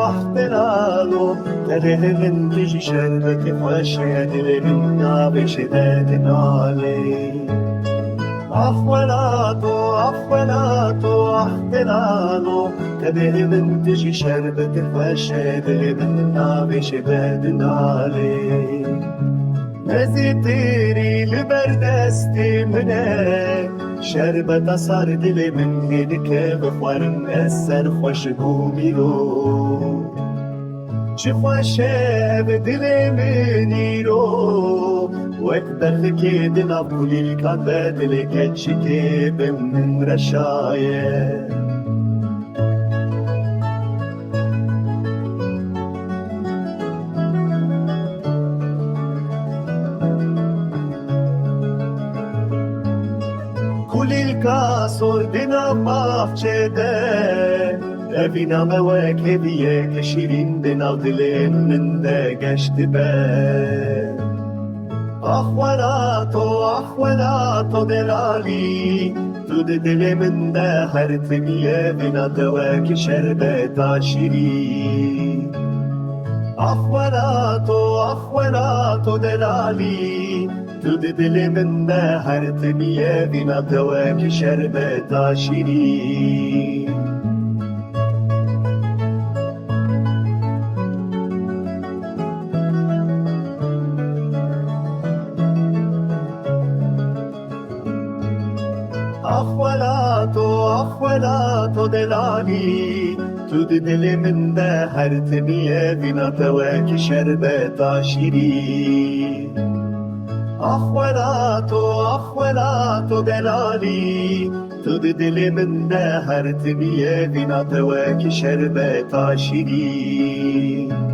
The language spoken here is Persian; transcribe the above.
احتلاله تره من تجي شربة وشهد من نابش ذات عليه عفولاته احتلاله تره من تجي شربة وشهد من نابش ذات عليه نزيتيري لبردستي منك شربة صار دلي من هيدك بخوارم أسر خوش بوميرو شفوشه بدلي منيرو وقتل كيد نابولي الكعبة دلي كتشتي بمن رشاية كل الكاسور دينا بافچده افینا مواکبیه که شیرین دنا دلین من ده گشت به اخواناتو دلالی تو ده دل من ده هر تبیه بنا دواک شربتا شیرین اخواناتو دلالی تو ده دل من ده هر تبیه بنا دواک شربتا شیرین اخواناتو دلالی تو دل من ده هر تبیه بینا تواک شربتا شیرین اخواناتو دلالی تو دل من ده هر تبیه بینا تواک شربتا شیرین